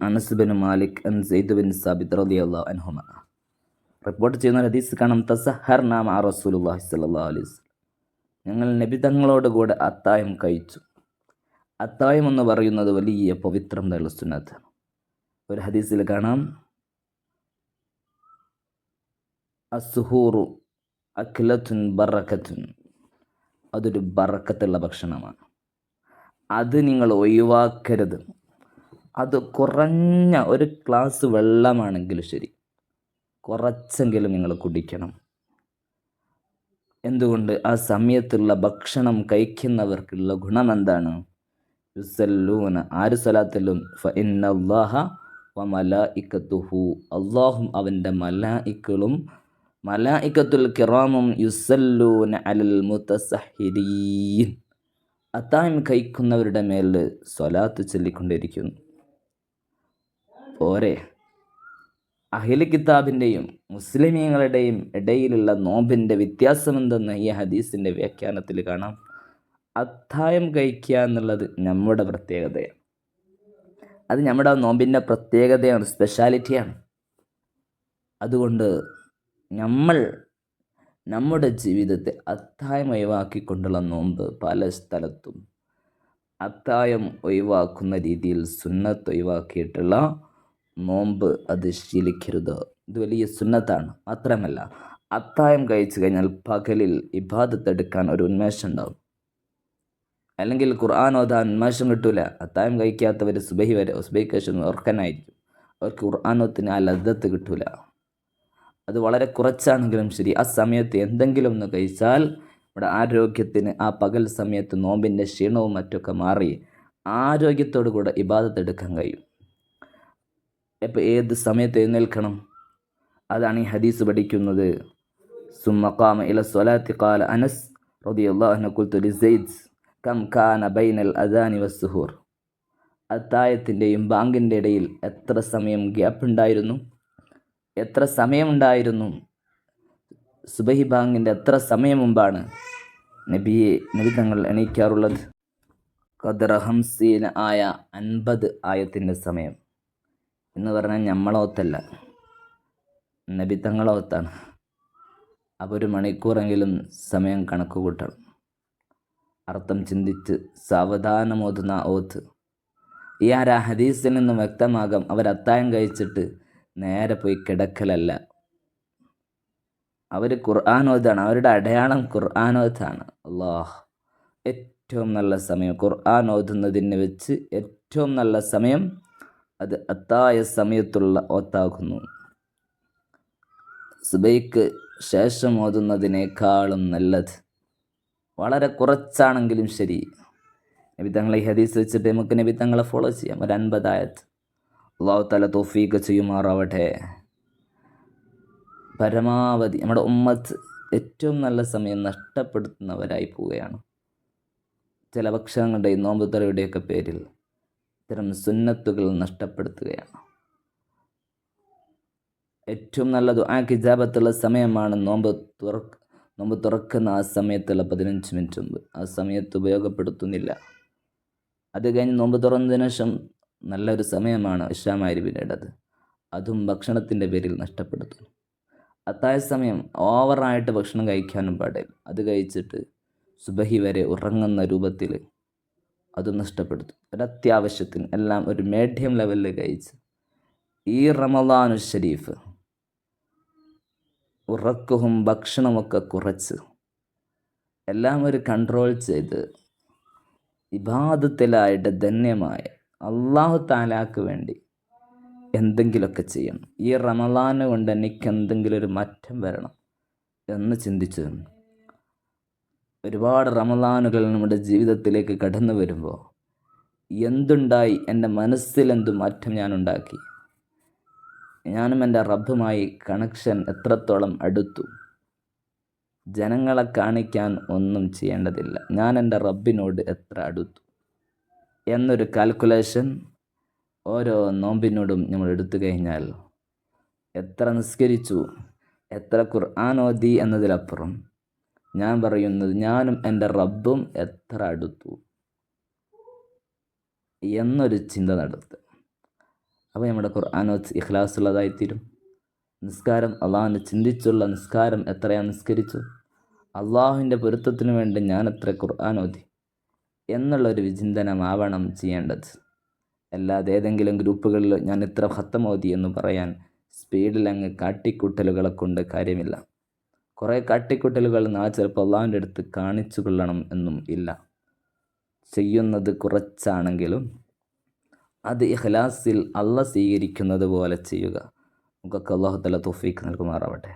Anas bin Malik അൻ Syed bin Sabith റളിയല്ലാഹു അൻഹുമ report ചെയ്യുന്ന ഹദീസ് കാണാം. തസഹർനാ മഅ റസൂലുള്ളാഹി സ്വല്ലല്ലാഹു അലൈഹി വസല്ലം, ഞങ്ങൾ നബി തങ്ങളോട് കൂടെ അത്തായം കഴിച്ചു. അത്തായം എന്ന് പറയുന്നത് വലിയ പവിത്രമുള്ള സുന്നത്താണ്. ഒരു ഹദീസിൽ കാണാം, അസ്സുഹൂറു അഖ്ലത്തുൻ ബറക്കത്തുൻ, അതൊരു ബറക്കത്തുള്ള ഭക്ഷണമാണ്, അത് നിങ്ങൾ ഒഴിവാക്കരുത്. അത് കുറഞ്ഞ ഒരു ഗ്ലാസ് വെള്ളമാണെങ്കിലും ശരി, കുറച്ചെങ്കിലും നിങ്ങൾ കുടിക്കണം. എന്തുകൊണ്ട്? ആ സമയത്തുള്ള ഭക്ഷണം കഴിക്കുന്നവർക്കുള്ള ഗുണം എന്താണ്? യുസല്ലൂന, ആര് സ്വലാത്തിലും ഫഇന്നല്ലാഹ വമലായികത്തുഹു, അല്ലാഹും അവൻ്റെ മലായികത്തുൽ കിറാമും യുസല്ലൂന അലൽ മുതസഹിരീൻ, അത്തായം കഴിക്കുന്നവരുടെ മേൽ സ്വലാത്ത് ചൊല്ലിക്കൊണ്ടിരിക്കുന്നു. പോരെ, അഹ്ലി കിതാബിൻ്റെയും മുസ്ലിമീങ്ങളുടെയും ഇടയിലുള്ള നോമ്പിൻ്റെ വ്യത്യാസമെന്തെന്ന് ഈ ഹദീസിൻ്റെ വ്യാഖ്യാനത്തിൽ കാണാം. അത്തായം കഴിക്കുക എന്നുള്ളത് നമ്മുടെ പ്രത്യേകതയാണ്. അത് നമ്മുടെ നോമ്പിൻ്റെ പ്രത്യേകതയാണ്, സ്പെഷ്യാലിറ്റിയാണ്. അതുകൊണ്ട് നമ്മൾ നമ്മുടെ ജീവിതത്തെ അത്തായം ഒഴിവാക്കിക്കൊണ്ടുള്ള നോമ്പ്, പല സ്ഥലത്തും അത്തായം ഒഴിവാക്കുന്ന രീതിയിൽ സുന്നത്ത് ഒഴിവാക്കിയിട്ടുള്ള നോമ്പ് അത് ശീലിക്കരുത്. ഇത് വലിയ സുന്നത്താണ്. മാത്രമല്ല, അത്തായം കഴിച്ചു കഴിഞ്ഞാൽ പകലിൽ ഇബാദത്ത് എടുക്കാൻ ഒരു ഉന്മേഷം ഉണ്ടാവും. അല്ലെങ്കിൽ ഖുർആൻ ഓതാൻ ഉന്മേഷം കിട്ടൂല. അത്തായം കഴിക്കാത്തവർ സുബഹിക്ക് ശേഷം ഉറക്കനായിരിക്കും. അവർക്ക് ഖുർആനോത്തിന് ആ ലദ്ദത്ത് കിട്ടൂല. അത് വളരെ കുറച്ചാണെങ്കിലും ശരി, ആ സമയത്ത് എന്തെങ്കിലും ഒന്ന് കഴിച്ചാൽ നമ്മുടെ ആരോഗ്യത്തിന് ആ പകൽ സമയത്ത് നോമ്പിൻ്റെ ക്ഷീണവും മറ്റൊക്കെ മാറി ആരോഗ്യത്തോടു കൂടെ ഇബാദത്ത് എടുക്കാൻ കഴിയും. ഇപ്പോൾ ഏത് സമയത്ത് എഴുന്നേൽക്കണം? അതാണ് ഈ ഹദീസ് പഠിക്കുന്നത്. സുമ്മ ഖാമ ഇല സ്വലാത്തി ഖാല അനസ് റളിയല്ലാഹു അൻഹു ഖുൽതു ലിസൈദ് കം കാന ബൈനൽ അദാനി വസ്സുഹൂർ, അത്തായത്തിൻ്റെയും ബാങ്കിൻ്റെ ഇടയിൽ എത്ര സമയം ഗ്യാപ്പ് ഉണ്ടായിരുന്നു? എത്ര സമയമുണ്ടായിരുന്നു? സുബഹി ബാങ്കിൻ്റെ എത്ര സമയം മുമ്പാണ് നബി തങ്ങൾ എണീക്കാറുള്ളത്? ഖദറ 50 ആയ 50 ആയത്തിൻ്റെ സമയം എന്ന് പറഞ്ഞാൽ നമ്മളോത്തല്ല, നബി തങ്ങളോത്താണ്. അപ്പോൾ 1 മണിക്കൂറെങ്കിലും സമയം കണക്ക് കൂട്ടണം. അർത്ഥം ചിന്തിച്ച് സാവധാനം ഓതുന്ന ഓത്ത്. ഈ ഹദീസിൽ നിന്നും വ്യക്തമാകാം, അവർ അത്തായം കഴിച്ചിട്ട് നേരെ പോയി കിടക്കലല്ല, അവർ ഖുർആൻ ഓതാണ്. അവരുടെ അടയാളം ഖുർആൻ ഓത്താണ്. അല്ലാഹ്, ഏറ്റവും നല്ല സമയം ഖുർആൻ ഓതുന്നതിന് വെച്ച് ഏറ്റവും നല്ല സമയം അത് അത്തായ സമയത്തുള്ള ഓത്താകുന്നു. സുബൈക്ക് ശേഷം ഓതുന്നതിനേക്കാളും നല്ലത്, വളരെ കുറച്ചാണെങ്കിലും ശരി, നബി തങ്ങളെ ഈ ഹദീസ് വെച്ചിട്ട് നമുക്ക് നബി തങ്ങളെ ഫോളോ ചെയ്യാം. ഒരു 50 ആയത്ത്. അല്ലാഹു തആല തൗഫീഖ് ചെയ്യുമാറാവട്ടെ. പരമാവധി നമ്മുടെ ഉമ്മത്ത് ഏറ്റവും നല്ല സമയം നഷ്ടപ്പെടുത്തുന്നവരായി പോവുകയാണ്. ചില ഭക്ഷണങ്ങളുടെയും നോമ്പ് തുറയുടെയൊക്കെ പേരിൽ ഇത്തരം സുന്നത്തുകൾ നഷ്ടപ്പെടുത്തുകയാണ്. ഏറ്റവും നല്ല ദുആക്ക് ഇജാബത്തുള്ള സമയമാണ് നോമ്പ് തുറക്കുന്ന ആ സമയത്തുള്ള 15 മിനിറ്റ് മുമ്പ്. ആ സമയത്ത് ഉപയോഗപ്പെടുത്തുന്നില്ല. അത് കഴിഞ്ഞ് നോമ്പ് തുറന്നതിന് ശേഷം നല്ലൊരു സമയമാണ് ഇശാ മഗ്‌രിബിൻ്റെത്, അതും ഭക്ഷണത്തിൻ്റെ പേരിൽ നഷ്ടപ്പെടുത്തുന്നു. അത്തായ സമയം ഓവറായിട്ട് ഭക്ഷണം കഴിക്കാനും പാടില്ല. അത് കഴിച്ചിട്ട് സുബഹി വരെ ഉറങ്ങുന്ന രൂപത്തിൽ അതും നഷ്ടപ്പെടുത്തും. ഒരത്യാവശ്യത്തിന് എല്ലാം ഒരു മീഡിയം ലെവലിൽ കഴിച്ച് ഈ റമളാനു ശരീഫ് ഉറക്കവും ഭക്ഷണമൊക്കെ കുറച്ച് എല്ലാം ഒരു കൺട്രോൾ ചെയ്ത് ഇബാദത്തിലായിട്ട് ധന്യമായ അല്ലാഹു തആലാക്ക് വേണ്ടി എന്തെങ്കിലുമൊക്കെ ചെയ്യണം. ഈ റമളാന് കൊണ്ട് എനിക്ക് എന്തെങ്കിലും ഒരു മാറ്റം വരണം എന്ന് ചിന്തിച്ചു. ഒരുപാട് റമളാനുകൾ നമ്മുടെ ജീവിതത്തിലേക്ക് കടന്നു വരുമ്പോൾ എന്തുണ്ടായി, എൻ്റെ മനസ്സിലെന്തു മാറ്റം ഞാനുണ്ടാക്കി, ഞാനും എൻ്റെ റബ്ബുമായി കണക്ഷൻ എത്രത്തോളം അടുത്തു, ജനങ്ങളെ കാണിക്കാൻ ഒന്നും ചെയ്യേണ്ടതില്ല, ഞാൻ എൻ്റെ റബ്ബിനോട് എത്ര അടുത്തു എന്നൊരു കാൽക്കുലേഷൻ ഓരോ നോമ്പിനോടും നമ്മൾ എടുത്തു കഴിഞ്ഞാൽ, എത്ര നിസ്കരിച്ചു, എത്ര ഖുർആൻ ഓതി എന്നതിലപ്പുറം ഞാൻ പറയുന്നത് ഞാനും എൻ്റെ റബ്ബും എത്ര അടുത്തു എന്നൊരു ചിന്ത നടത്തുക. അപ്പോൾ നമ്മുടെ ഖുർആനോത്ത് ഇഖ്ലാസുള്ളതായിത്തീരും. നിസ്കാരം അള്ളാഹുവിനെ ചിന്തിച്ചുള്ള നിസ്കാരം, എത്രയാണ് നിസ്കരിച്ചു, അള്ളാഹുവിൻ്റെ പൊരുത്തത്തിന് വേണ്ടി ഞാൻ എത്ര ഖുർആൻ ഓതി എന്നുള്ളൊരു വിചിന്തനമാവണം ചെയ്യേണ്ടത്. അല്ലാതെ ഏതെങ്കിലും ഗ്രൂപ്പുകളിൽ ഞാൻ ഇത്ര ഖത്തം ഓതി എന്ന് പറയാൻ സ്പീഡിൽ അങ്ങ് കാട്ടിക്കൂട്ടലുകളെ കൊണ്ട് കാര്യമില്ല. കുറേ കാട്ടിക്കൂട്ടലുകൾ ചിലപ്പോൾ അള്ളാഹുവിൻ്റെ അടുത്ത് കാണിച്ചു കൊള്ളണം എന്നും ഇല്ല. ചെയ്യുന്നത് കുറച്ചാണെങ്കിലും അത് ഇഖ്ലാസിൽ അള്ളാഹ് സ്വീകരിക്കുന്നത് പോലെ ചെയ്യുക. നമുക്കൊക്കെ അല്ലാഹു തആല തൗഫീഖ് നൽകുമാറാവട്ടെ.